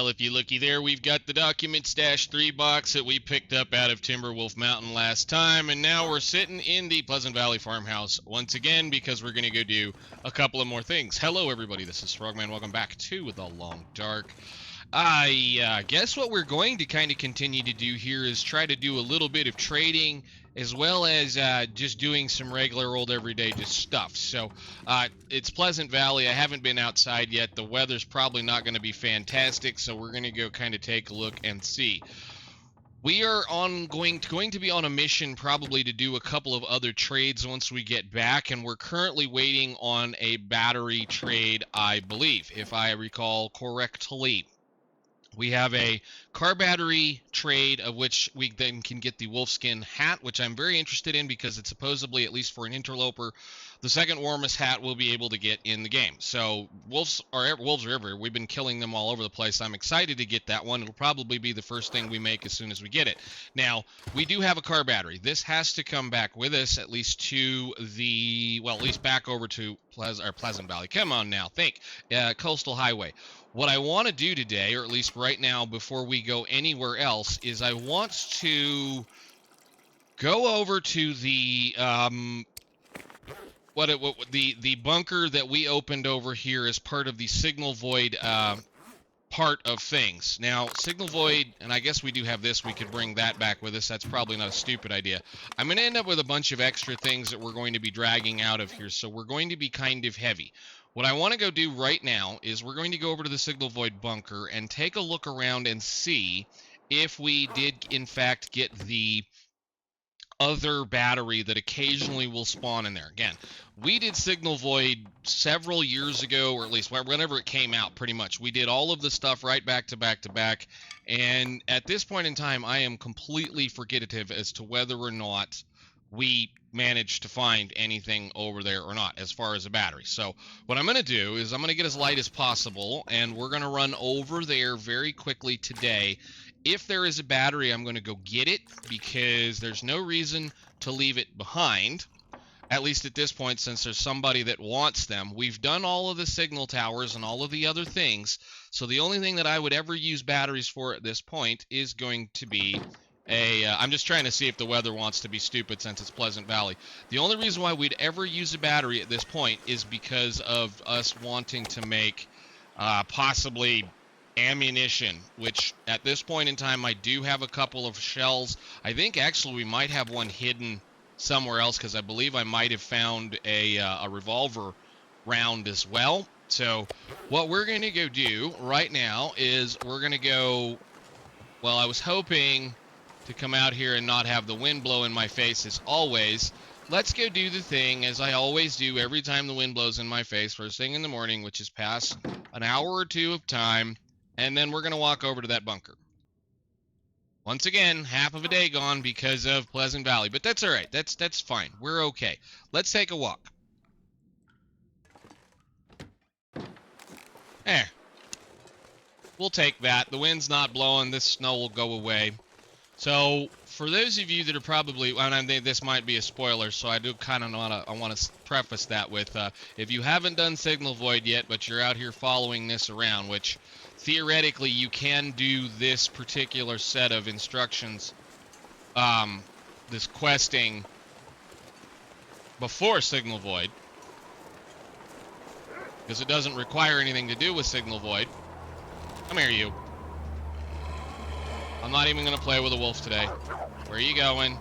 Well, if you looky there, we've got the Document Stash 3 box that we picked up out of Timberwolf Mountain last time, and now we're sitting in the Pleasant Valley farmhouse once again because we're going to go do a couple of more things. Hello, everybody. This is Frogman. Welcome back to The Long Dark. I guess what we're going to kind of continue to do here is try to do a little bit of trading as well as just doing some regular old everyday just stuff. So it's Pleasant Valley. I haven't been outside yet. The weather's probably not going to be fantastic, so we're going to go kind of take a look and see. We are going to be on a mission probably to do a couple of other trades once we get back, and we're currently waiting on a battery trade, I believe, if I recall correctly. We have a car battery trade of which we then can get the wolfskin hat, which I'm very interested in because it's supposedly, at least for an interloper, the second warmest hat we'll be able to get in the game. So wolves are everywhere. We've been killing them all over the place. I'm excited to get that one. It'll probably be the first thing we make as soon as we get it. Now, we do have a car battery. This has to come back with us at least to the, well, at least back over to Pleasant Valley. Come on now, think. Coastal Highway. What I want to do today, or at least right now before we go anywhere else, is I want to go over to the the bunker that we opened over here as part of the Signal Void part of things. Now, Signal Void, and I guess we do have this, we could bring that back with us. That's probably not a stupid idea. I'm going to end up with a bunch of extra things that we're going to be dragging out of here, so we're going to be kind of heavy. What I want to go do right now is we're going to go over to the Signal Void bunker and take a look around and see if we did, in fact, get the other battery that occasionally will spawn in there. Again, we did Signal Void several years ago, or at least whenever it came out, pretty much. We did all of the stuff right back to back to back, and at this point in time, I am completely forgetative as to whether or not we managed to find anything over there or not as far as a battery. So what I'm going to do is I'm going to get as light as possible, and we're going to run over there very quickly today. If there is a battery, I'm going to go get it because there's no reason to leave it behind, at least at this point, since there's somebody that wants them. We've done all of the signal towers and all of the other things, so the only thing that I would ever use batteries for at this point is going to be I'm just trying to see if the weather wants to be stupid since it's Pleasant Valley. The only reason why we'd ever use a battery at this point is because of us wanting to make possibly ammunition, which at this point in time I do have a couple of shells. I think actually we might have one hidden somewhere else because I believe I might have found a revolver round as well. So what we're going to go do right now is we're going to go, well, I was hoping to come out here and not have the wind blow in my face as always. Let's go do the thing as I always do every time the wind blows in my face first thing in the morning, which is past an hour or two of time, and then we're going to walk over to that bunker. Once again, half of a day gone because of Pleasant Valley, but that's all right. That's fine. We're okay. Let's take a walk. There. We'll take that. The wind's not blowing. This snow will go away. So, for those of you that are probably, and I think this might be a spoiler, so I do kind of want to preface that with, if you haven't done Signal Void yet, but you're out here following this around, which theoretically you can do this particular set of instructions, this questing before Signal Void, because it doesn't require anything to do with Signal Void. Come here, you. I'm not even going to play with a wolf today. Where are you going?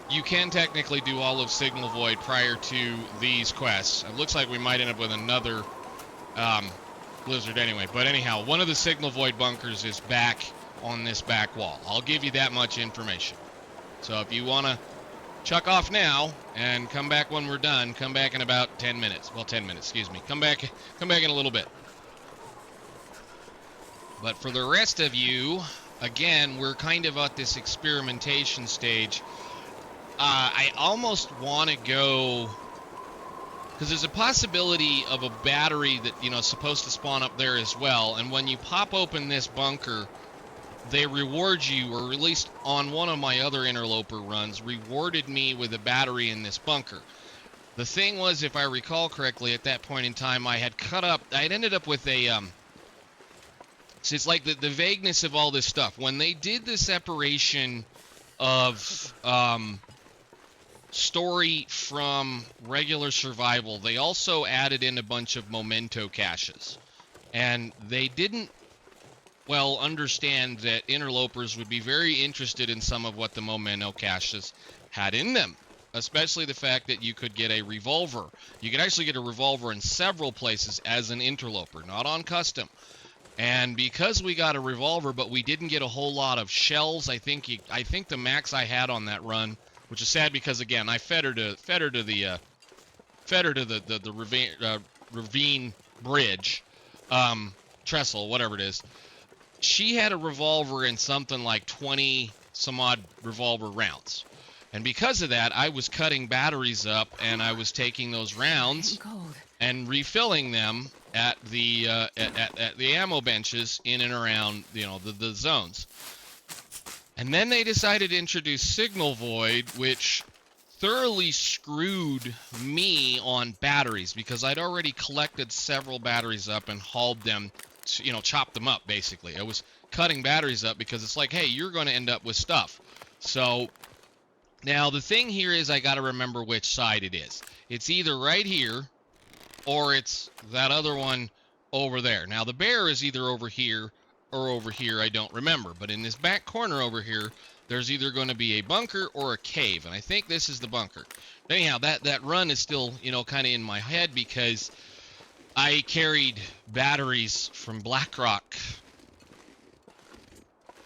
You can technically do all of Signal Void prior to these quests. It looks like we might end up with another blizzard anyway. But anyhow, one of the Signal Void bunkers is back on this back wall. I'll give you that much information. So if you want to chuck off now and come back when we're done, come back in about 10 minutes. Well, 10 minutes, excuse me. Come back in a little bit. But for the rest of you, again, we're kind of at this experimentation stage. I almost want to go, because there's a possibility of a battery that, you know, is supposed to spawn up there as well. And when you pop open this bunker, they reward you, or at least on one of my other interloper runs, rewarded me with a battery in this bunker. The thing was, if I recall correctly, at that point in time, I had ended up with a, so it's like the vagueness of all this stuff. When they did the separation of, story from regular survival, they also added in a bunch of memento caches. And they didn't, well, understand that interlopers would be very interested in some of what the memento caches had in them. Especially the fact that you could get a revolver. You could actually get a revolver in several places as an interloper, not on custom. And because we got a revolver, but we didn't get a whole lot of shells, I think the max I had on that run, which is sad because again I fed her to the ravine bridge, trestle, whatever it is. She had a revolver and something like 20 some odd revolver rounds. And because of that, I was cutting batteries up, and I was taking those rounds and refilling them at the ammo benches in and around, you know, the zones. And then they decided to introduce Signal Void, which thoroughly screwed me on batteries because I'd already collected several batteries up and hauled them, you know, chopped them up basically. I was cutting batteries up because it's like, hey, you're going to end up with stuff. So now the thing here is I got to remember which side it is. It's either right here or it's that other one over there. Now the bear is either over here or over here, I don't remember. But in this back corner over here, there's either going to be a bunker or a cave. And I think this is the bunker. Anyhow, that run is still, you know, kind of in my head because I carried batteries from Blackrock.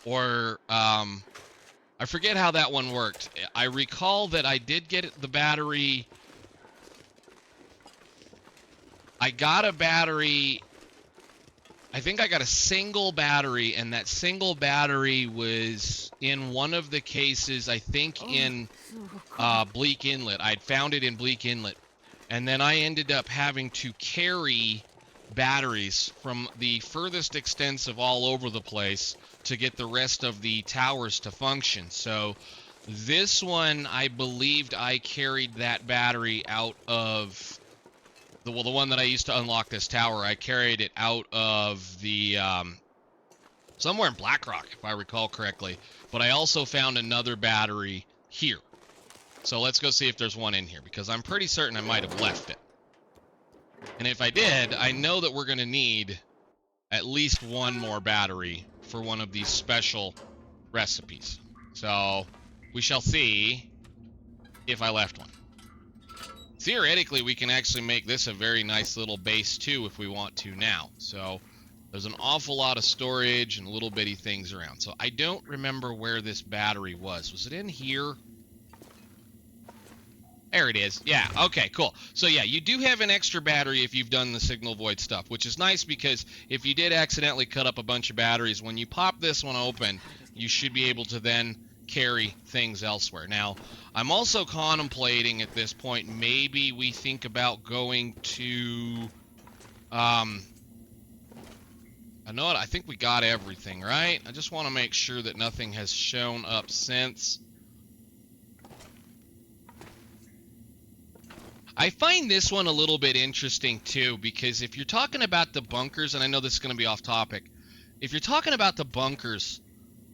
Or, I forget how that one worked. I recall that I did get the battery. I got a battery. I think I got a single battery, and that single battery was in one of the cases, I think in Bleak Inlet. I'd found it in Bleak Inlet. And then I ended up having to carry batteries from the furthest extents of all over the place to get the rest of the towers to function. So this one, I believed I carried that battery out of the one that I used to unlock this tower. I carried it out of the somewhere in Blackrock, if I recall correctly. But I also found another battery here. So let's go see if there's one in here, because I'm pretty certain I might have left it. And if I did, I know that we're going to need at least one more battery for one of these special recipes. So we shall see if I left one. Theoretically, we can actually make this a very nice little base too if we want to now. So there's an awful lot of storage and little bitty things around. So I don't remember where this battery was. Was it in here? There it is. Yeah, okay, cool. So yeah, you do have an extra battery if you've done the Signal Void stuff, which is nice because if you did accidentally cut up a bunch of batteries, when you pop this one open, you should be able to then carry things elsewhere. Now, I'm also contemplating at this point, maybe we think about going to, I know what, I think we got everything, right? I just want to make sure that nothing has shown up since. I find this one a little bit interesting too, because if you're talking about the bunkers, and I know this is going to be off topic, if you're talking about the bunkers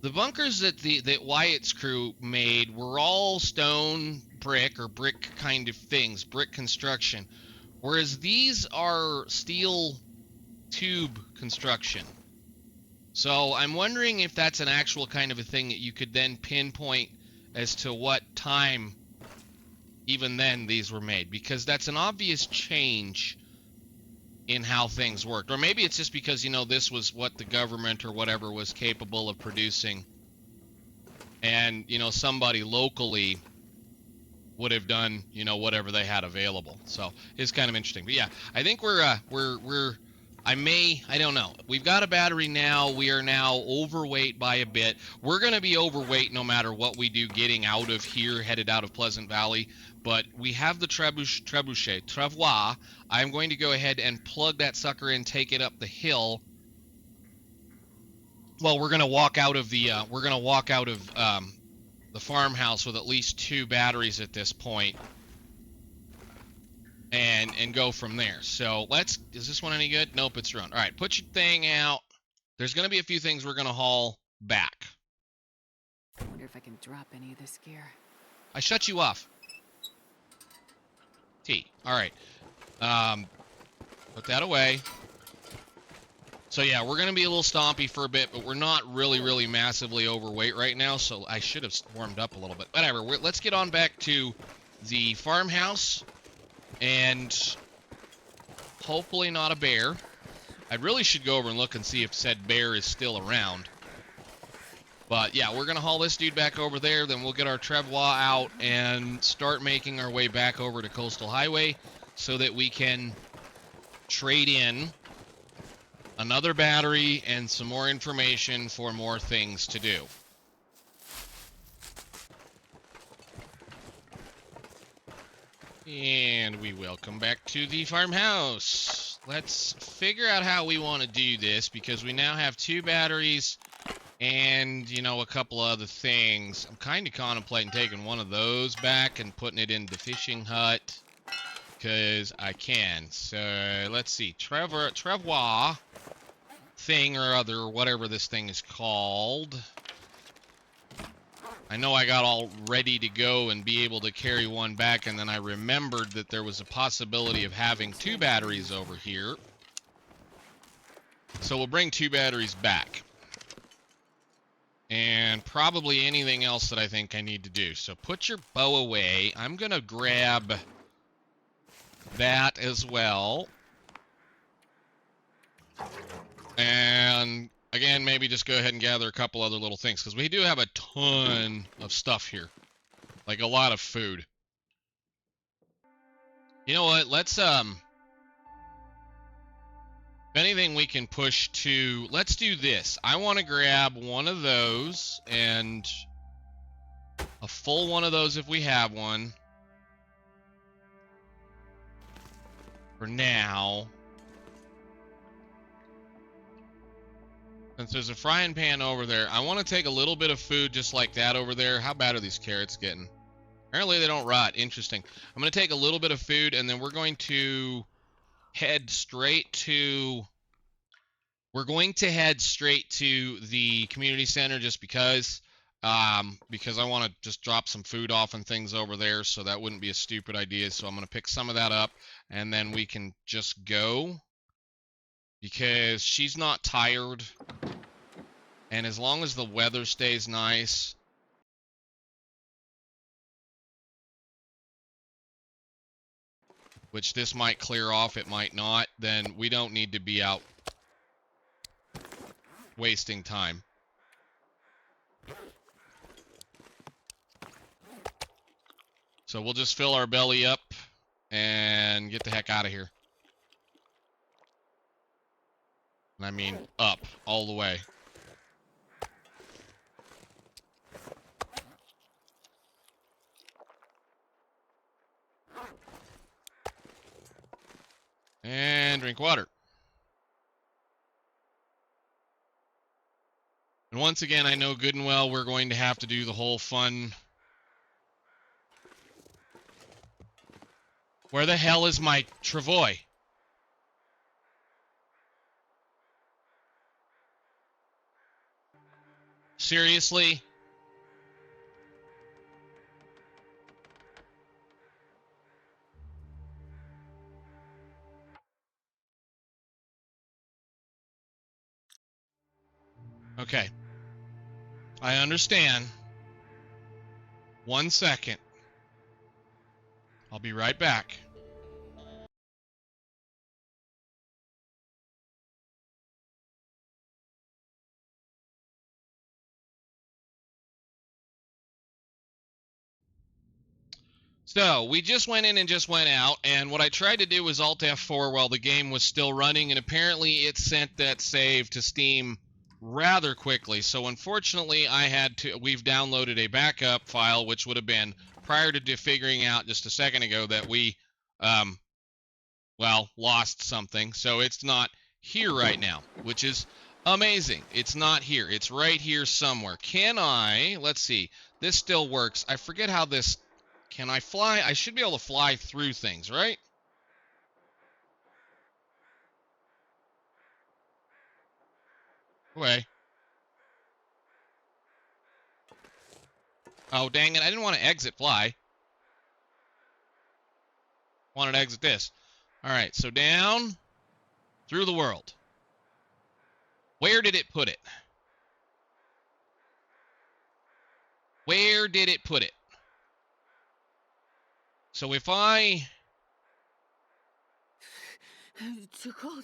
that Wyatt's crew made were all stone, brick, or brick kind of things, brick construction, whereas these are steel tube construction. So I'm wondering if that's an actual kind of a thing that you could then pinpoint as to what time even then these were made, because that's an obvious change in how things worked. Or maybe it's just because, you know, this was what the government or whatever was capable of producing, and, you know, somebody locally would have done, you know, whatever they had available. So it's kind of interesting. But yeah, I think I don't know. We've got a battery now. We are now overweight by a bit. We're going to be overweight no matter what we do getting out of here, headed out of Pleasant Valley. But we have the Travois. I'm going to go ahead and plug that sucker in, take it up the hill. Well, we're going to walk out of the farmhouse with at least 2 batteries at this point. and go from there. So is this one any good? Nope, it's run. All right, put your thing out. There's going to be a few things we're going to haul back. I wonder if I can drop any of this gear. I shut you off. T. All right. Put that away. So yeah, we're going to be a little stompy for a bit, but we're not really massively overweight right now, so I should have warmed up a little bit. Whatever, let's get on back to the farmhouse, and hopefully not a bear. I really should go over and look and see if said bear is still around. But yeah, we're going to haul this dude back over there, then we'll get our Travois out and start making our way back over to Coastal Highway so that we can trade in another battery and some more information for more things to do. And we welcome back to the farmhouse. Let's figure out how we want to do this, because we now have 2 batteries and, you know, a couple other things. I'm kind of contemplating taking one of those back and putting it in the fishing hut, because I can. So let's see, Travois thing or other, whatever this thing is called. I know I got all ready to go and be able to carry one back, and then I remembered that there was a possibility of having 2 batteries over here. So we'll bring 2 batteries back. And probably anything else that I think I need to do. So put your bow away. I'm going to grab that as well. And again, maybe just go ahead and gather a couple other little things, because we do have a ton of stuff here. Like a lot of food. You know what? Let's, if anything we can push to, let's do this. I want to grab one of those, and a full one of those if we have one. For now. Since there's a frying pan over there, I want to take a little bit of food just like that over there. How bad are these carrots getting? Apparently they don't rot. Interesting. I'm going to take a little bit of food, and then we're going to head straight to... We're going to head straight to the community center just because I want to just drop some food off and things over there, so that wouldn't be a stupid idea. So I'm going to pick some of that up, and then we can just go. Because she's not tired, and as long as the weather stays nice, which this might clear off, it might not, then we don't need to be out wasting time. So we'll just fill our belly up and get the heck out of here. I mean, up, all the way. And drink water. And once again, I know good and well we're going to have to do the whole fun... Where the hell is my Travois? Seriously? Okay. I understand. 1 second. I'll be right back. So, we just went in and just went out, and what I tried to do was Alt F4 while the game was still running, and apparently it sent that save to Steam rather quickly. So unfortunately, we've downloaded a backup file, which would have been prior to figuring out just a second ago that we, well, lost something. So it's not here right now, which is amazing. It's not here. It's right here somewhere. Let's see. This still works. I forget how this... Can I fly? I should be able to fly through things, right? Away. Oh, dang it. I didn't want to exit fly. Wanted to exit this. All right, so down through the world. Where did it put it? Where did it put it? So if I... Too cold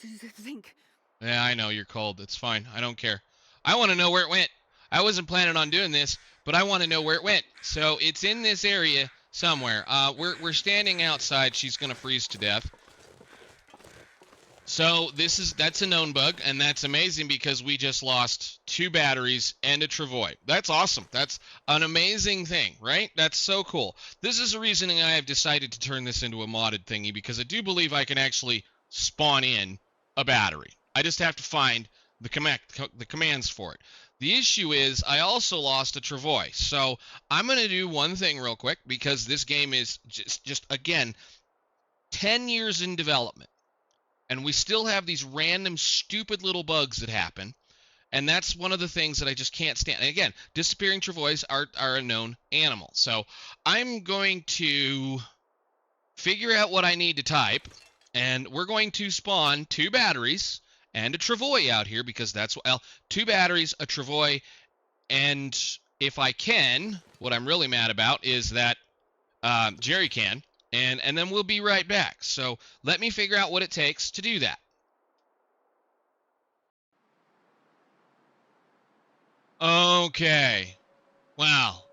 to think. Yeah, I know you're cold. It's fine. I don't care. I want to know where it went. I wasn't planning on doing this, but I want to know where it went. So it's in this area somewhere. We're standing outside. She's gonna freeze to death. So that's a known bug, and that's amazing because we just lost 2 batteries and a Travois. That's awesome. That's an amazing thing, right? That's so cool. This is the reasoning I have decided to turn this into a modded thingy, because I do believe I can actually spawn in a battery. I just have to find the commands for it. The issue is I also lost a Travois. So I'm going to do one thing real quick, because this game is just again, 10 years in development. And we still have these random stupid little bugs that happen. And that's one of the things that I just can't stand. And again, disappearing Travois are a known animal. So I'm going to figure out what I need to type. And we're going to spawn 2 batteries and a Travois out here, because that's, well, 2 batteries, a Travois, and if I can, what I'm really mad about is that Jerry can. And then we'll be right back. So let me figure out what it takes to do that. Okay. Wow.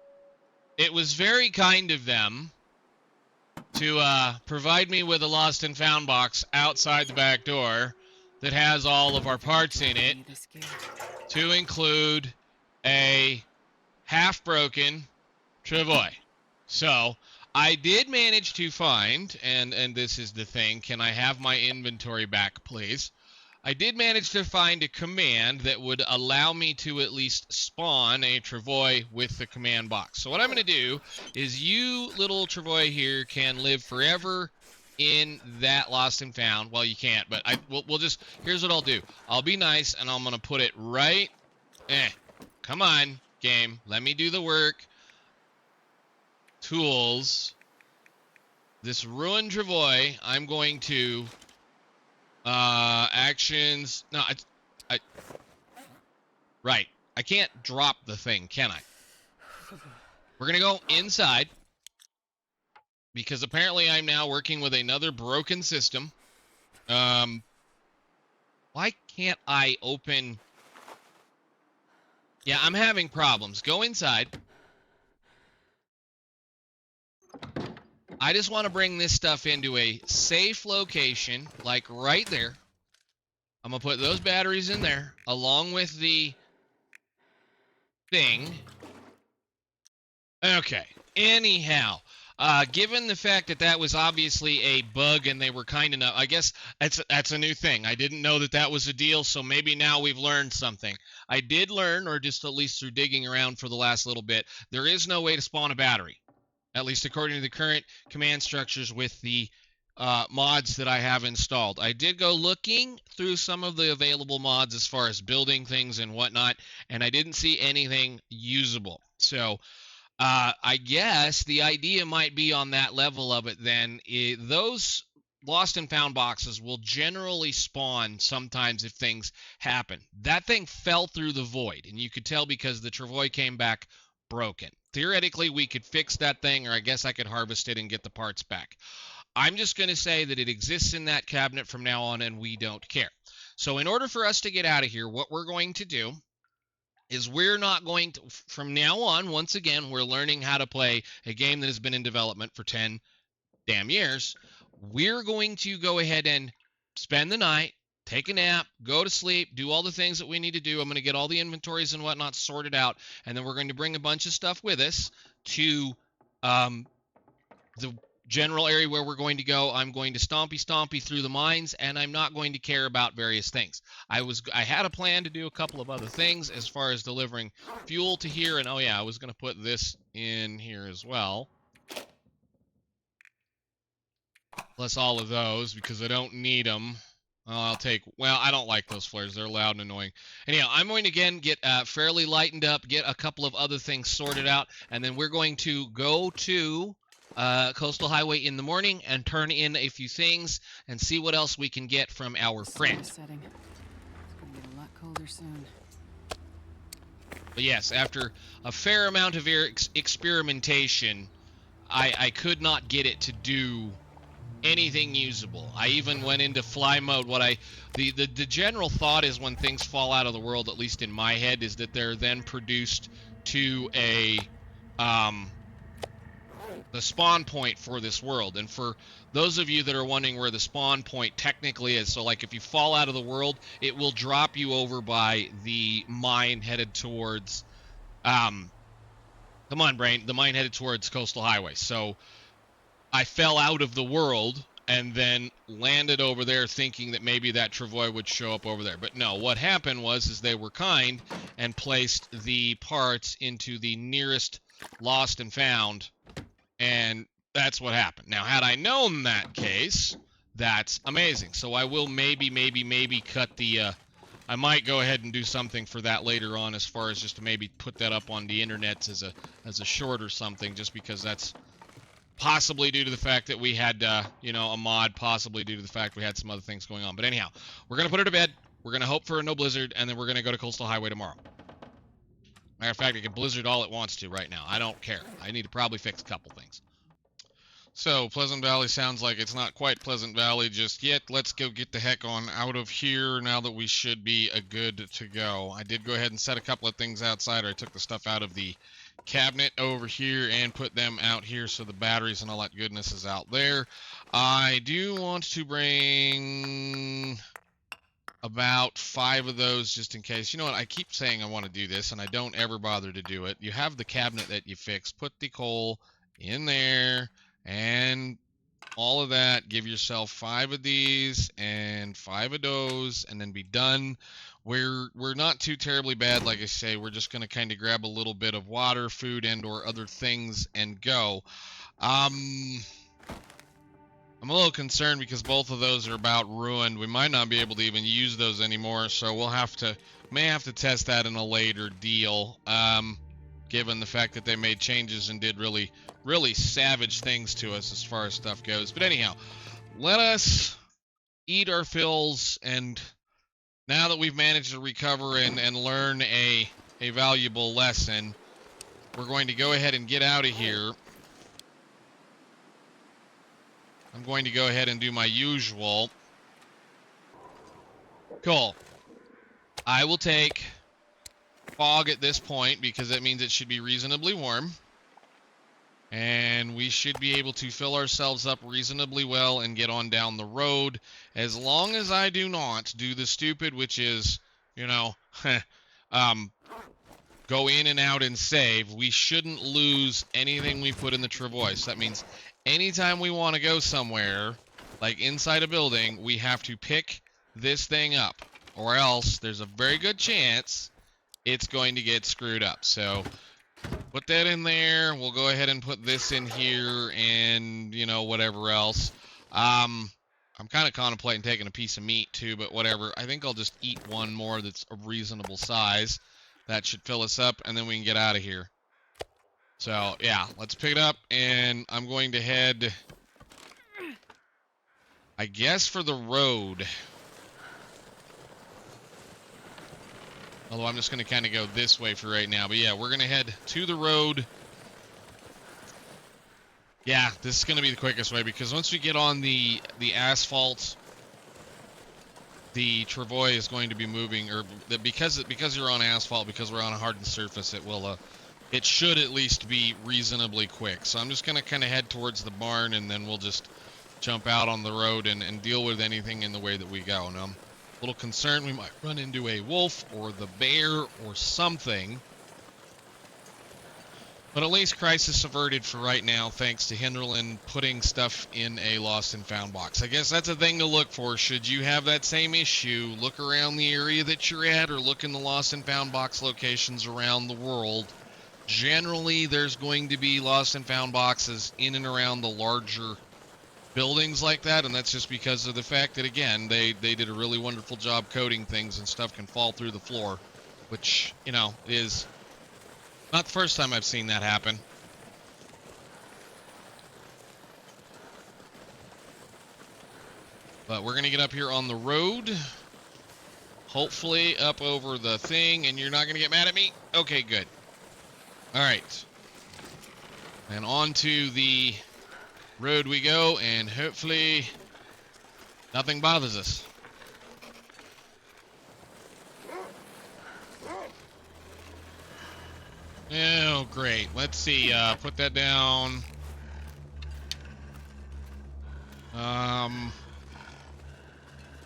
It was very kind of them to provide me with a lost and found box outside the back door that has all of our parts in it, to include a half-broken Travois. So I did manage to find, and this is the thing, can I have my inventory back, please? I did manage to find a command that would allow me to at least spawn a Travois with the command box. So what I'm going to do is, you little Travois here can live forever in that lost and found. Well, you can't, but we'll just, here's what I'll do. I'll be nice, and I'm going to put it right, come on, game, let me do the work. Tools, this ruined Travois, I'm going to actions, no, right, I can't drop the thing, can I? We're gonna go inside, because apparently I'm now working with another broken system. Why can't I open? Yeah, I'm having problems. Go inside. I just want to bring this stuff into a safe location, like right there. I'm going to put those batteries in there, along with the thing. Okay, anyhow, given the fact that that was obviously a bug and they were kind enough, I guess that's a new thing. I didn't know that that was a deal, so maybe now we've learned something. I did learn, or just at least through digging around for the last little bit, there is no way to spawn a battery. At least according to the current command structures with the mods that I have installed. I did go looking through some of the available mods as far as building things and whatnot, and I didn't see anything usable. So I guess the idea might be on that level of it then. Those lost and found boxes will generally spawn sometimes if things happen. That thing fell through the void, and you could tell because the Travois came back broken. Theoretically, we could fix that thing, or I guess I could harvest it and get the parts back. I'm just going to say that it exists in that cabinet from now on, and we don't care. So in order for us to get out of here, what we're going to do is we're not going to, from now on, once again, we're learning how to play a game that has been in development for 10 damn years. We're going to go ahead and spend the night, take a nap, go to sleep, do all the things that we need to do. I'm going to get all the inventories and whatnot sorted out, and then we're going to bring a bunch of stuff with us to the general area where we're going to go. I'm going to stompy through the mines, and I'm not going to care about various things. I had a plan to do a couple of other things as far as delivering fuel to here, and oh yeah, I was going to put this in here as well. Plus all of those, because I don't need them. I'll take, well, I don't like those flares. They're loud and annoying. Anyhow, I'm going to again get fairly lightened up, get a couple of other things sorted out, and then we're going to go to Coastal Highway in the morning and turn in a few things and see what else we can get from our friend. Setting. It's gonna get a lot colder soon. But yes, after a fair amount of experimentation, I could not get it to do anything usable. I even went into fly mode. The general thought is when things fall out of the world, at least in my head, is that they're then produced to a the spawn point for this world. And for those of you that are wondering where the spawn point technically is, so like if you fall out of the world, it will drop you over by the mine headed towards come on, brain, the mine headed towards Coastal Highway. So I fell out of the world and then landed over there thinking that maybe that Travois would show up over there. But no, what happened was they were kind and placed the parts into the nearest lost and found, and that's what happened. Now, had I known that case, that's amazing. So I will maybe cut the I might go ahead and do something for that later on, as far as just to maybe put that up on the internet as a short or something, just because that's possibly due to the fact that we had, you know, a mod, possibly due to the fact we had some other things going on. But anyhow, we're going to put her to bed. We're going to hope for a no blizzard, and then we're going to go to Coastal Highway tomorrow. Matter of fact, it can blizzard all it wants to right now. I don't care. I need to probably fix a couple things. So, Pleasant Valley sounds like it's not quite Pleasant Valley just yet. Let's go get the heck on out of here now that we should be good to go. I did go ahead and set a couple of things outside. I took the stuff out of the cabinet over here and put them out here, so the batteries and all that goodness is out there. I do want to bring about 5 of those just in case. You know what? I keep saying I want to do this, and I don't ever bother to do it. You have the cabinet that you fixed. Put the coal in there and all of that. Give yourself 5 of these and 5 of those, and then be done. We're not too terribly bad, like I say. We're just going to kind of grab a little bit of water, food, and or other things and go. I'm a little concerned because both of those are about ruined. We might not be able to even use those anymore, so may have to test that in a later deal, given the fact that they made changes and did really savage things to us as far as stuff goes. But anyhow, let us eat our fills, and now that we've managed to recover and learn a valuable lesson, we're going to go ahead and get out of here. I'm going to go ahead and do my usual. Cool. I will take fog at this point because that means it should be reasonably warm. And we should be able to fill ourselves up reasonably well and get on down the road. As long as I do not do the stupid, which is, you know, go in and out and save, we shouldn't lose anything we put in the Travois. So that means anytime we want to go somewhere, like inside a building, we have to pick this thing up, or else there's a very good chance it's going to get screwed up. So put that in there. We'll go ahead and put this in here, and, you know, whatever else. I'm kind of contemplating taking a piece of meat too, but whatever. I think I'll just eat one more that's a reasonable size. That should fill us up, and then we can get out of here. So, yeah, let's pick it up, and I'm going to head, I guess, for the road. Although I'm just going to kind of go this way for right now. But, yeah, we're going to head to the road. Yeah, this is going to be the quickest way, because once we get on the asphalt, the Travois is going to be moving, or because you're on asphalt, because we're on a hardened surface, it should at least be reasonably quick. So I'm just going to kind of head towards the barn, and then we'll just jump out on the road and deal with anything in the way that we go. Now, I'm a little concerned we might run into a wolf or the bear or something. But at least crisis averted for right now, thanks to Hinderlin putting stuff in a lost and found box. I guess that's a thing to look for. Should you have that same issue, look around the area that you're at, or look in the lost and found box locations around the world. Generally, there's going to be lost and found boxes in and around the larger buildings like that, and that's just because of the fact that, again, they did a really wonderful job coating things, and stuff can fall through the floor, which, you know, is not the first time I've seen that happen. But we're going to get up here on the road, hopefully up over the thing, and you're not going to get mad at me? Okay, good. All right. And on to the road we go, and hopefully nothing bothers us. Oh, great. Let's see. Put that down.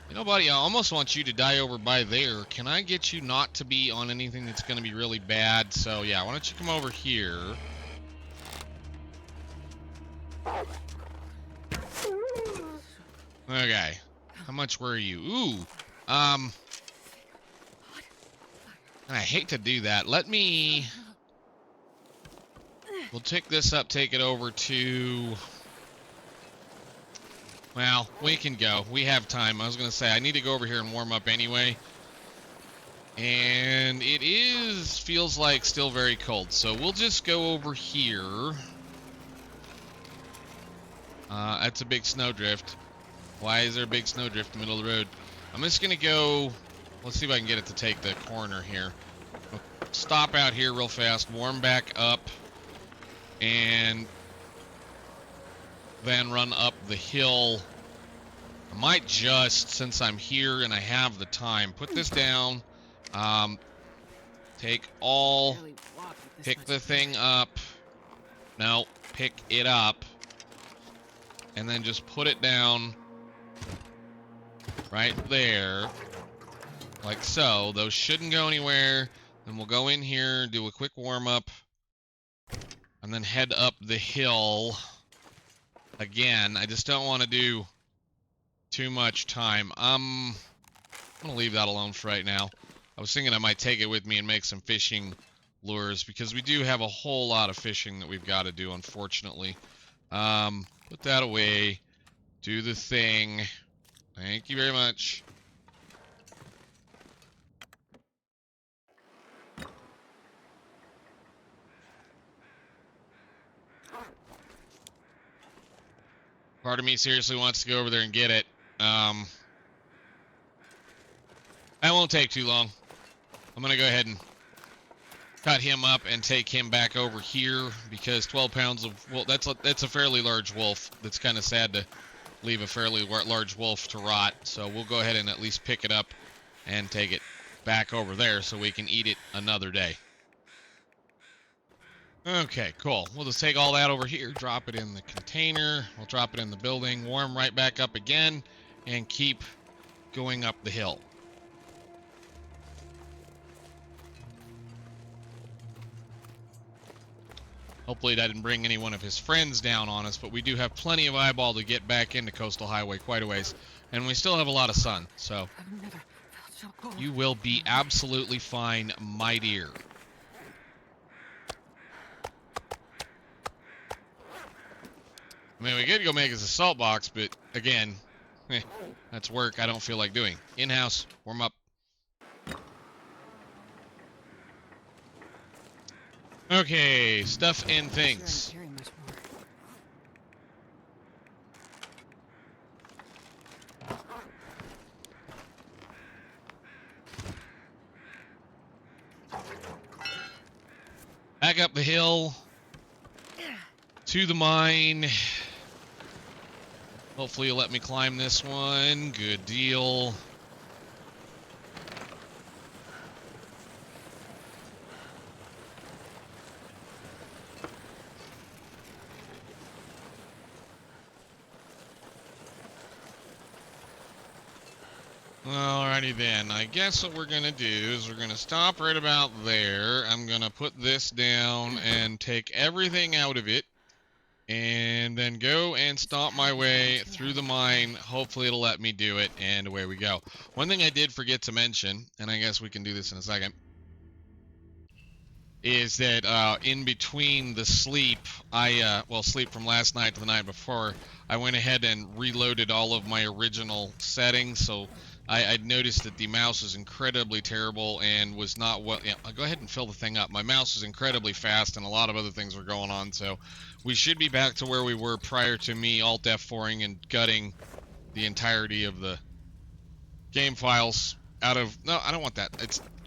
You know, buddy, I almost want you to die over by there. Can I get you not to be on anything that's going to be really bad? So, yeah, why don't you come over here? Okay. How much were you? Ooh. And I hate to do that. Let me... We'll take this up, take it over to... Well, we can go. We have time. I was going to say, I need to go over here and warm up anyway. And it feels like still very cold. So we'll just go over here. That's a big snowdrift. Why is there a big snowdrift in the middle of the road? I'm just going to go... Let's see if I can get it to take the corner here. We'll stop out here real fast, warm back up, and then run up the hill. I might just, since I'm here and I have the time, put this down. Take all... Pick the thing up. No, pick it up. And then just put it down right there, like so. Those shouldn't go anywhere. Then we'll go in here, do a quick warm-up, and then head up the hill again. I just don't want to do too much time. I'm going to leave that alone for right now. I was thinking I might take it with me and make some fishing lures, because we do have a whole lot of fishing that we've got to do, unfortunately. Put that away. Do the thing. Thank you very much. Part of me seriously wants to go over there and get it. That won't take too long. I'm going to go ahead and cut him up and take him back over here, because 12 pounds of... Well, that's a fairly large wolf. That's kind of sad to leave a fairly large wolf to rot. So we'll go ahead and at least pick it up and take it back over there so we can eat it another day. Okay, cool. We'll just take all that over here, drop it in the container. We'll drop it in the building, warm right back up again, and keep going up the hill. Hopefully that didn't bring any one of his friends down on us, but we do have plenty of eyeball to get back into Coastal Highway quite a ways. And we still have a lot of sun, so you will be absolutely fine, my dear. I mean, we could go make us a salt box, but again, that's work I don't feel like doing. In-house, warm up. Okay, stuff and things. Back up the hill to the mine. Hopefully you'll let me climb this one. Good deal. Alrighty then, I guess what we're going to do is we're going to stop right about there. I'm going to put this down and take everything out of it, and then go and stomp my way through the mine. Hopefully it'll let me do it, and away we go. One thing I did forget to mention, and I guess we can do this in a second. is that in between the sleep, sleep from last night to the night before, I went ahead and reloaded all of my original settings. So I'd noticed that the mouse is incredibly terrible and was not well. Yeah, I'll go ahead and fill the thing up. My mouse is incredibly fast, and a lot of other things were going on. So we should be back to where we were prior to me Alt F4ing and gutting the entirety of the game files out of. No, I don't want that.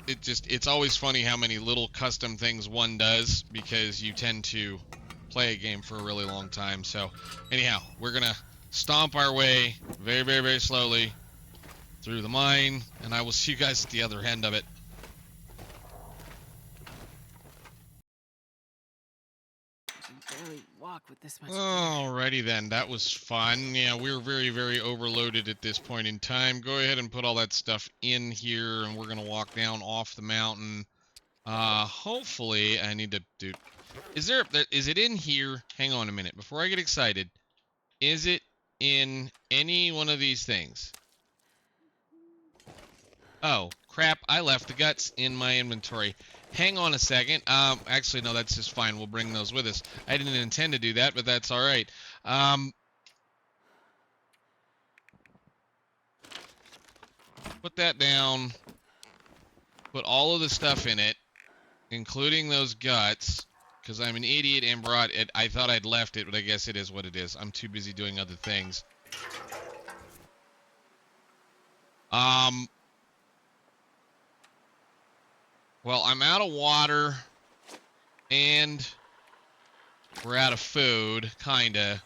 It's always funny how many little custom things one does because you tend to play a game for a really long time. So anyhow, we're gonna stomp our way very, very, very slowly through the mine, and I will see you guys at the other end of it. I can barely walk with this much. Alrighty then, that was fun. Yeah, we're very, very overloaded at this point in time. Go ahead and put all that stuff in here, and we're gonna walk down off the mountain. Hopefully, I need to do. Is it in here? Hang on a minute, before I get excited. Is it in any one of these things? Oh, crap, I left the guts in my inventory. Hang on a second. Actually, no, that's just fine. We'll bring those with us. I didn't intend to do that, but that's all right. Put that down. Put all of the stuff in it, including those guts, because I'm an idiot and brought it. I thought I'd left it, but I guess it is what it is. I'm too busy doing other things. Well, I'm out of water, and we're out of food, kinda.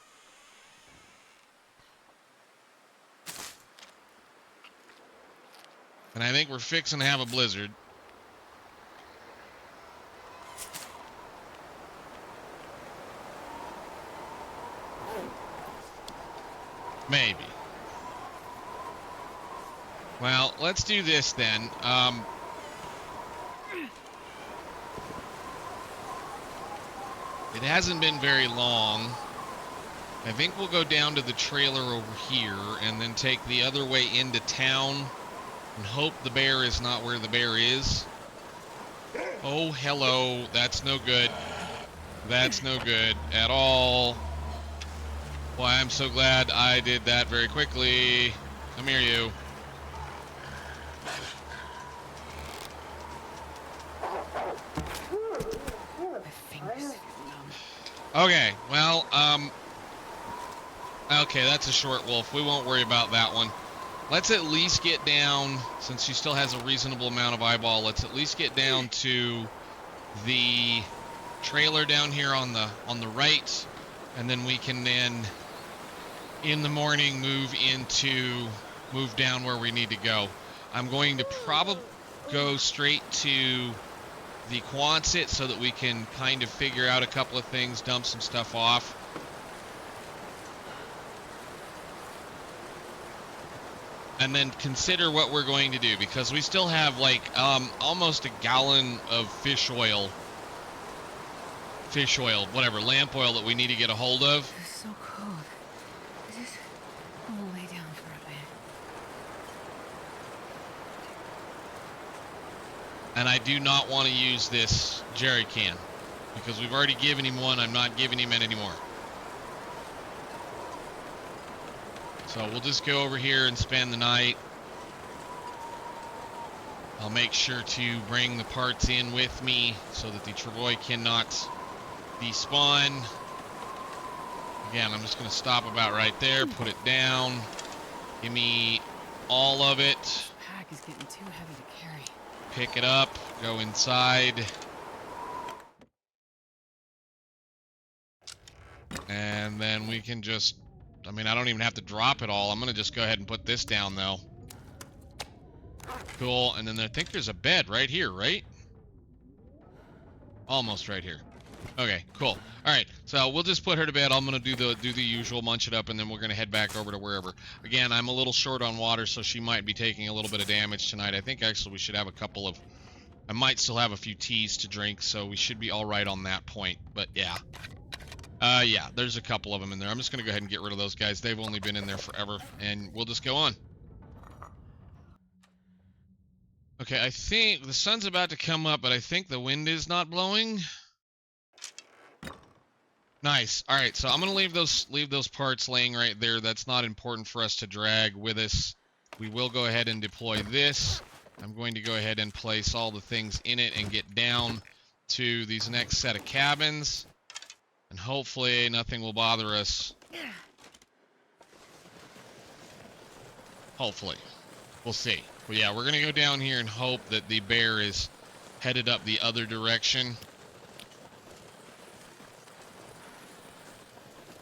And I think we're fixing to have a blizzard. Maybe. Well, let's do this then. It hasn't been very long. I think we'll go down to the trailer over here and then take the other way into town and hope the bear is not where the bear is. Oh, hello. That's no good. That's no good at all. Why, I'm so glad I did that very quickly. Come here, you. My fingers feel numb. Okay, well, okay, that's a short wolf. We won't worry about that one. Let's at least get down, since she still has a reasonable amount of eyeball, let's at least get down to the trailer down here on the right, and then we can then, in the morning, move down where we need to go. I'm going to probably go straight to the Quonset so that we can kind of figure out a couple of things, dump some stuff off. And then consider what we're going to do, because we still have like almost a gallon of fish oil, whatever, lamp oil that we need to get a hold of. It's so cold. I just want to lay down for a bit. And I do not want to use this jerry can, because we've already given him one. I'm not giving him it anymore. So we'll just go over here and spend the night. I'll make sure to bring the parts in with me so that the Travois cannot despawn. Again, I'm just going to stop about right there, put it down. Give me all of it. This pack is getting too heavy to carry. Pick it up, go inside. And then we can just, I mean, I don't even have to drop it all. I'm going to just go ahead and put this down, though. Cool. And then I think there's a bed right here, right? Almost right here. Okay, cool. All right, so we'll just put her to bed. I'm going to do the usual, munch it up, and then we're going to head back over to wherever. Again, I'm a little short on water, so she might be taking a little bit of damage tonight. I think, actually, we should have a couple of... I might still have a few teas to drink, so we should be all right on that point. But, yeah. Yeah, there's a couple of them in there. I'm just going to go ahead and get rid of those guys. They've only been in there forever, and we'll just go on. Okay, I think the sun's about to come up, but I think the wind is not blowing. Nice. All right, so I'm gonna leave those parts laying right there. That's not important for us to drag with us. We will go ahead and deploy this. I'm going to go ahead and place all the things in it and get down to these next set of cabins, and hopefully nothing will bother us. Hopefully. We'll see. But yeah, we're gonna go down here and hope that the bear is headed up the other direction.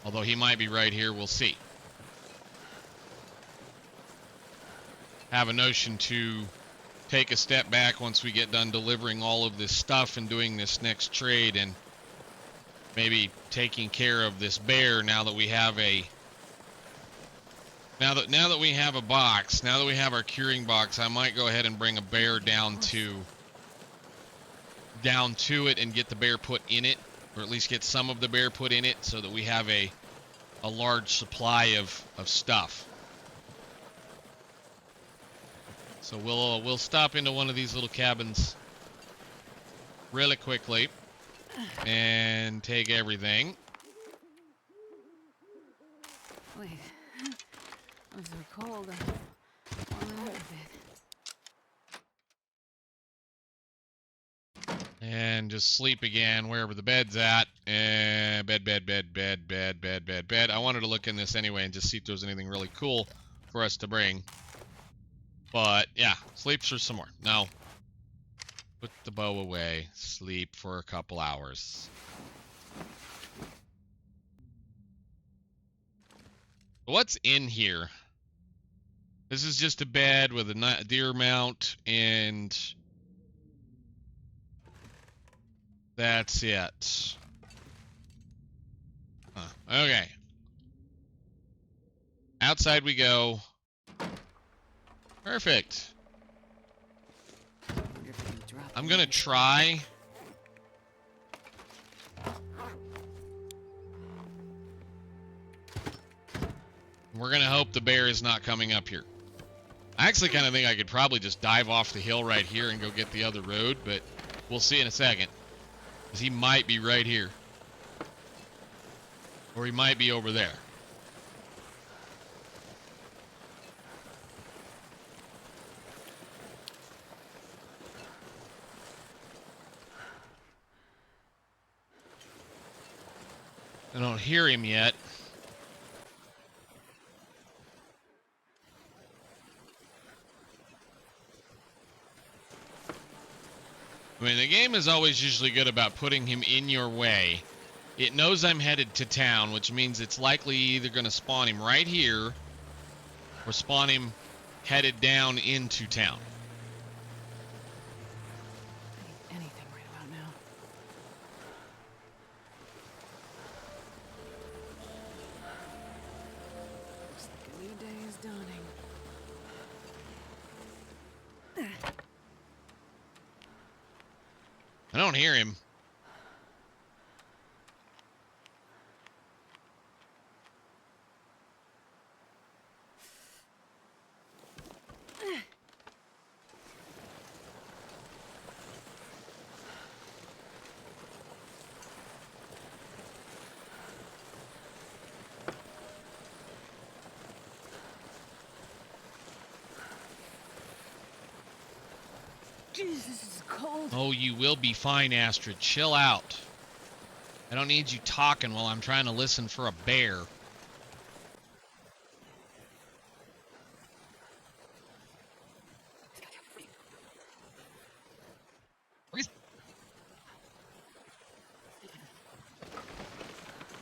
Although he might be right here, we'll see. Have a notion to take a step back once we get done delivering all of this stuff and doing this next trade, and maybe taking care of this bear now that we have a now that we have a box, now that we have our curing box. I might go ahead and bring a bear down to it and get the bear put in it, or at least get some of the bear put in it, so that we have a large supply of stuff. So we'll stop into one of these little cabins really quickly and take everything. Wait, I'm so cold. I'm warming up a bit. And just sleep again wherever the bed's at. And bed. I wanted to look in this anyway and just see if there was anything really cool for us to bring. But yeah, sleep for some more. No. Put the bow away. Sleep for a couple hours. What's in here? This is just a bed with a deer mount, and that's it. Huh. Okay. Outside we go. Perfect. I'm gonna try. We're gonna hope the bear is not coming up here. I actually kind of think I could probably just dive off the hill right here and go get the other road, but we'll see in a second. Because he might be right here. Or he might be over there. I don't hear him yet. I mean, the game is always usually good about putting him in your way. It knows I'm headed to town, which means it's likely either going to spawn him right here or spawn him headed down into town. Anything right about now. Looks like a new day is dawning. I don't hear him. Jesus, this is cold. Oh, you will be fine, Astrid. Chill out. I don't need you talking while I'm trying to listen for a bear.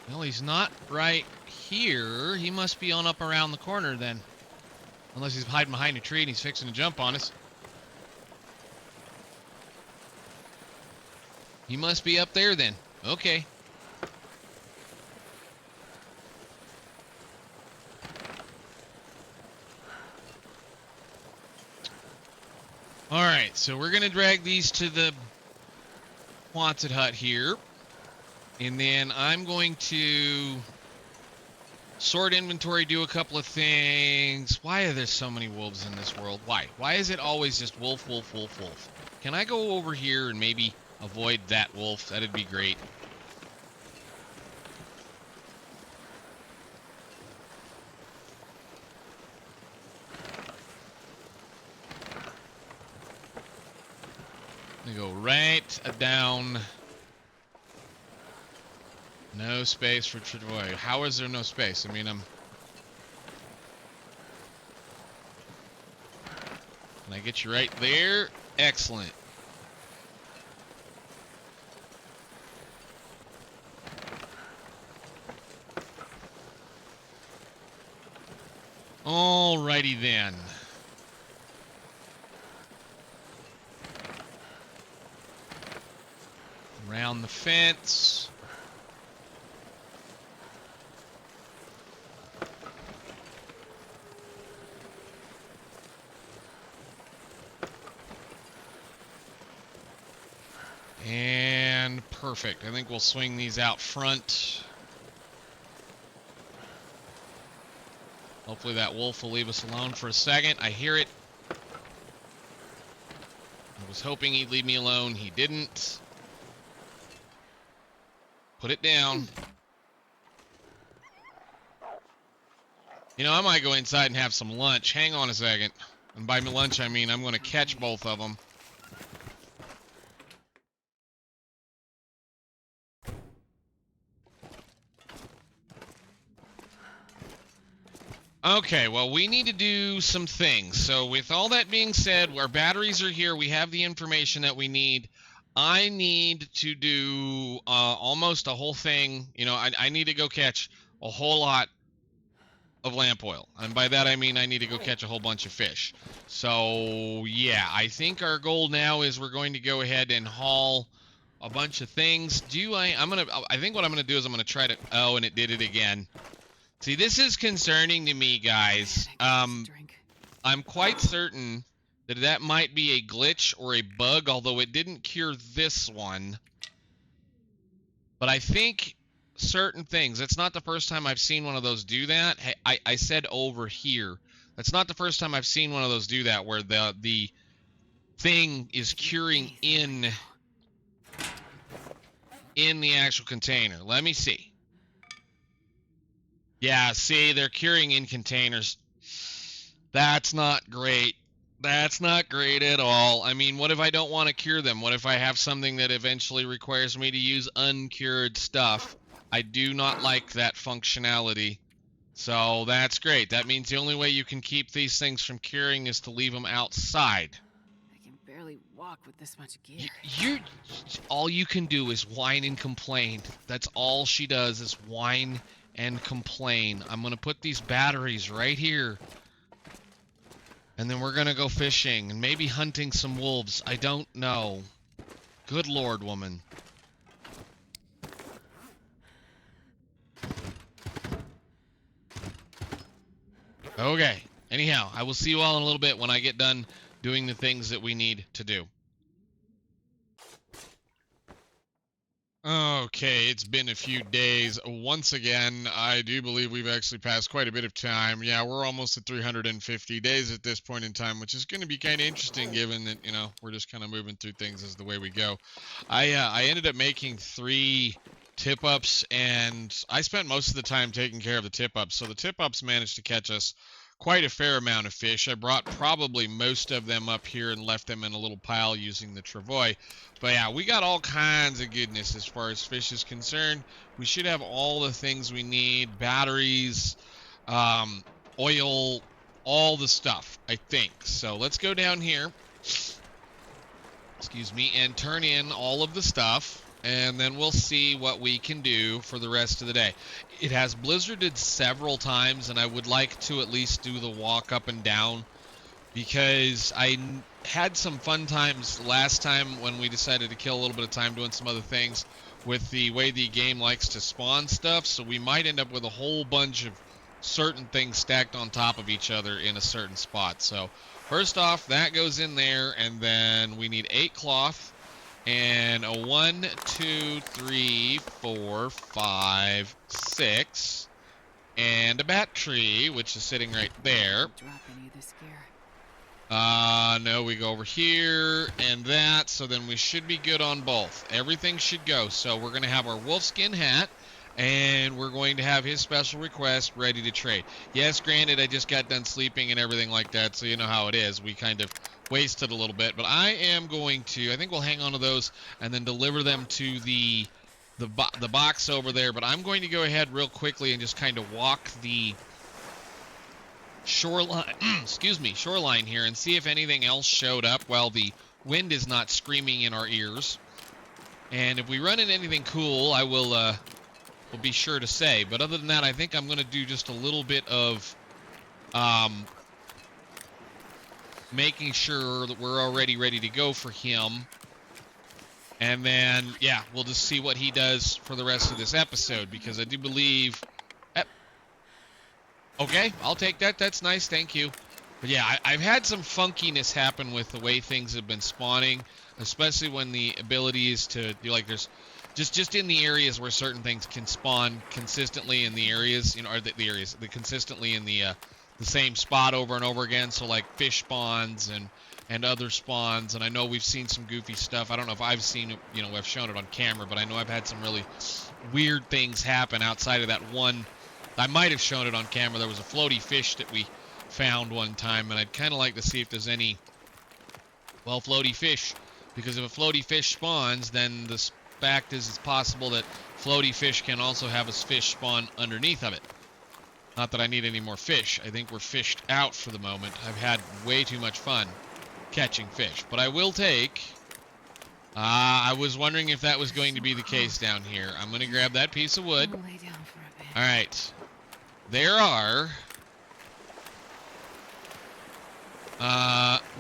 Well, he's not right here. He must be on up around the corner then. Unless he's hiding behind a tree and he's fixing to jump on us. He must be up there then. Okay. Alright, so we're going to drag these to the haunted hut here. And then I'm going to Sort inventory, do a couple of things. Why are there so many wolves in this world? Why? Why is it always just wolf, wolf, wolf, wolf? Can I go over here and maybe avoid that wolf? That'd be great. I'm gonna go right down. No space for Travois. How is there no space? I mean, Can I get you right there? Excellent. Alrighty then. Around the fence. And perfect. I think we'll swing these out front. Hopefully that wolf will leave us alone for a second. I hear it. I was hoping he'd leave me alone. He didn't. Put it down. You know, I might go inside and have some lunch. Hang on a second. And by lunch, I mean I'm going to catch both of them. Okay, well, we need to do some things. So with all that being said, our batteries are here. We have the information that we need. I need to do almost a whole thing. You know, I need to go catch a whole lot of lamp oil. And by that, I mean I need to go catch a whole bunch of fish. So, yeah, I think our goal now is we're going to go ahead and haul a bunch of things. I think what I'm going to do is I'm going to try to... Oh, and it did it again. See, this is concerning to me, guys. I'm quite certain that that might be a glitch or a bug, although it didn't cure this one. But I think certain things, it's not the first time I've seen one of those do that. Hey, I said over here. That's not the first time I've seen one of those do that, where the thing is curing in the actual container. Let me see. Yeah, see, they're curing in containers. That's not great. That's not great at all. I mean, what if I don't want to cure them? What if I have something that eventually requires me to use uncured stuff? I do not like that functionality. So that's great. That means the only way you can keep these things from curing is to leave them outside. I can barely walk with this much gear. All you can do is whine and complain. That's all she does is whine and complain. I'm gonna put these batteries right here, and then we're gonna go fishing and maybe hunting some wolves. I don't know. Good Lord, woman. Okay. Anyhow, I will see you all in a little bit when I get done doing the things that we need to do. Okay, it's been a few days. Once again, I do believe we've actually passed quite a bit of time. Yeah, we're almost at 350 days at this point in time, which is going to be kind of interesting given that, you know, we're just kind of moving through things as the way we go. I ended up making 3 tip-ups, and I spent most of the time taking care of the tip-ups. So the tip-ups managed to catch us quite a fair amount of fish. I brought probably most of them up here and left them in a little pile using the Travois. But yeah, we got all kinds of goodness as far as fish is concerned. We should have all the things we need, batteries, oil, all the stuff, I think. So let's go down here, excuse me, and turn in all of the stuff. And then we'll see what we can do for the rest of the day. It has blizzarded several times, and I would like to at least do the walk up and down, because I had some fun times last time when we decided to kill a little bit of time doing some other things with the way the game likes to spawn stuff. So we might end up with a whole bunch of certain things stacked on top of each other in a certain spot. So first off, that goes in there, and then we need 8 cloth. And a 1, 2, 3, 4, 5, 6. and a battery, which is sitting right there. Drop any of this gear. No, we go over here and that, so then we should be good on both. Everything should go. So we're going to have our wolfskin hat, and we're going to have his special request ready to trade. Yes, granted, I just got done sleeping and everything like that, so you know how it is. We kind of wasted a little bit, but I am going to, I think we'll hang on to those and then deliver them to the box over there. But I'm going to go ahead real quickly and just kind of walk the shoreline, shoreline here and see if anything else showed up while the wind is not screaming in our ears. And if we run into anything cool, I will be sure to say. But other than that, I think I'm going to do just a little bit of making sure that we're already ready to go for him. And then, yeah, we'll just see what he does for the rest of this episode, because I do believe... Okay, I'll take that. That's nice. Thank you. But yeah, I've had some funkiness happen with the way things have been spawning, especially when the ability is to do, like, there's just in the areas where certain things can spawn consistently in the areas, you know, or the consistently in the same spot over and over again. So like fish spawns and other spawns. And I know we've seen some goofy stuff. I don't know if I've seen it, you know, I've shown it on camera, but I know I've had some really weird things happen outside of that one. I might have shown it on camera. There was a floaty fish that we found one time, and I'd kind of like to see if there's any, well, floaty fish. Because if a floaty fish spawns, then the fact is it's possible that floaty fish can also have a fish spawn underneath of it. Not that I need any more fish. I think we're fished out for the moment. I've had way too much fun catching fish. But I will take... I was wondering if that was going to be the case down here. I'm going to grab that piece of wood. I'll lay down for a bit. Alright. There are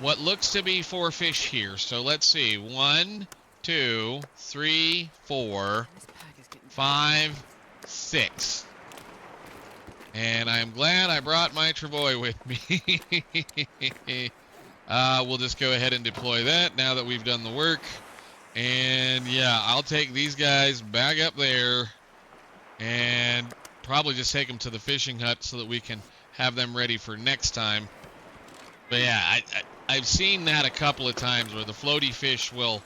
what looks to be 4 fish here. So let's see. 1, 2, 3, 4, This pack is getting 5, 6. And I'm glad I brought my Travois with me. We'll just go ahead and deploy that now that we've done the work. And yeah, I'll take these guys back up there and probably just take them to the fishing hut so that we can have them ready for next time. But yeah, I've seen that a couple of times where the floaty fish will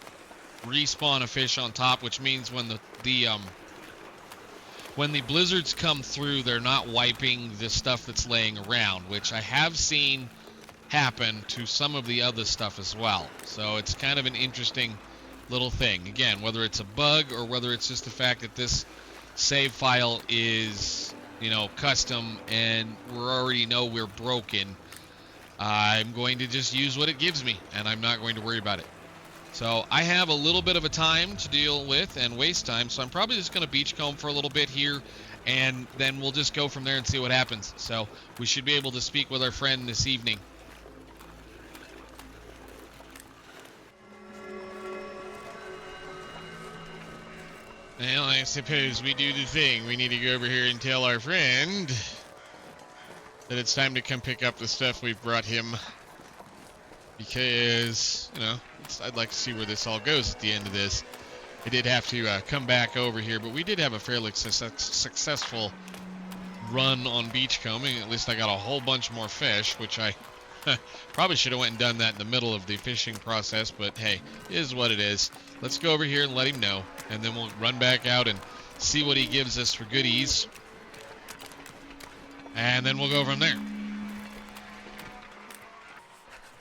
respawn a fish on top, which means when the blizzards come through, they're not wiping the stuff that's laying around, which I have seen happen to some of the other stuff as well. So it's kind of an interesting little thing. Again, whether it's a bug or whether it's just the fact that this save file is, you know, custom and we already know we're broken, I'm going to just use what it gives me and I'm not going to worry about it. So I have a little bit of a time to deal with and waste time, so I'm probably just going to beachcomb for a little bit here, and then we'll just go from there and see what happens. So we should be able to speak with our friend this evening. Well, I suppose we do the thing. We need to go over here and tell our friend that it's time to come pick up the stuff we've brought him. Because, you know, I'd like to see where this all goes at the end of this. I did have to come back over here, but we did have a fairly successful run on beachcombing. At least I got a whole bunch more fish, which I probably should have went and done that in the middle of the fishing process, but hey, it is what it is. Let's go over here and let him know, and then we'll run back out and see what he gives us for goodies. And then we'll go from there.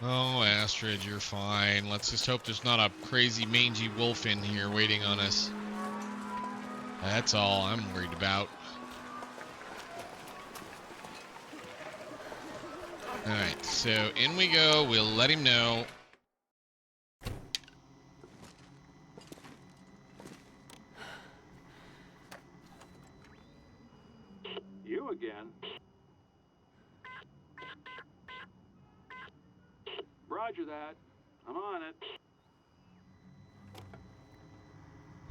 Oh, Astrid, you're fine. Let's just hope there's not a crazy mangy wolf in here waiting on us. That's all I'm worried about. Alright, so in we go. We'll let him know. You again? Roger that. I'm on it.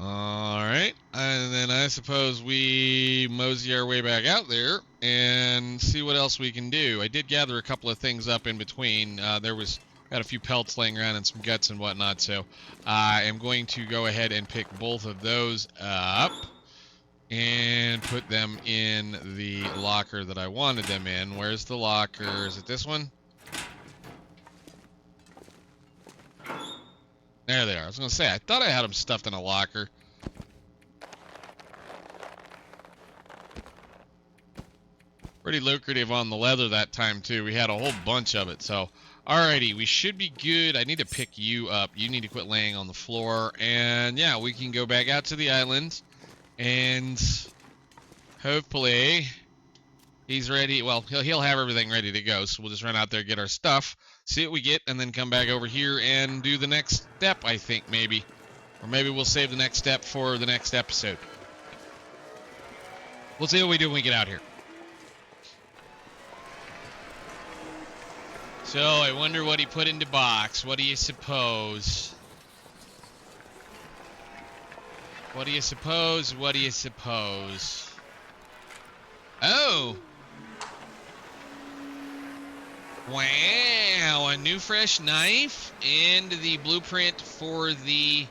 Alright, and then I suppose we mosey our way back out there and see what else we can do. I did gather a couple of things up in between. Got a few pelts laying around and some guts and whatnot, so I am going to go ahead and pick both of those up. and put them in the locker that I wanted them in. Where's the locker? Is it this one? There they are. I was going to say, I thought I had them stuffed in a locker. Pretty lucrative on the leather that time, too. We had a whole bunch of it, so... Alrighty, we should be good. I need to pick you up. You need to quit laying on the floor. And, yeah, we can go back out to the island. And hopefully he's ready. Well, he'll have everything ready to go, so we'll just run out there, get our stuff, see what we get, and then come back over here and do the next step, I think, maybe. Or maybe we'll save the next step for the next episode. We'll see what we do when we get out here. So, I wonder what he put into box. What do you suppose? What do you suppose? What do you suppose? Oh! Wow, a new fresh knife and the blueprint for the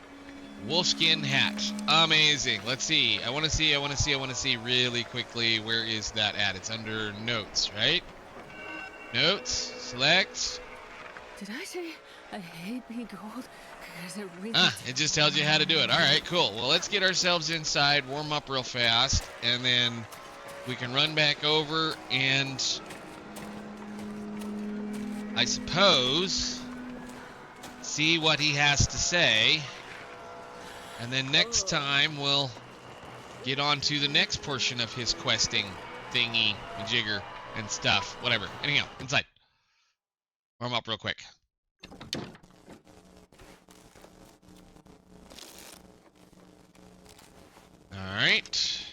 wolfskin hat. Amazing. Let's see. I want to see really quickly. Where is that at? It's under notes, right? Notes, select. Did I say I hate being cold? Because it really... It just tells you how to do it. All right, cool. Well, let's get ourselves inside, warm up real fast, and then we can run back over and, I suppose, see what he has to say. And then next time we'll get on to the next portion of his questing thingy, jigger, and stuff. Whatever. Anyhow, inside. Warm up real quick. Alright.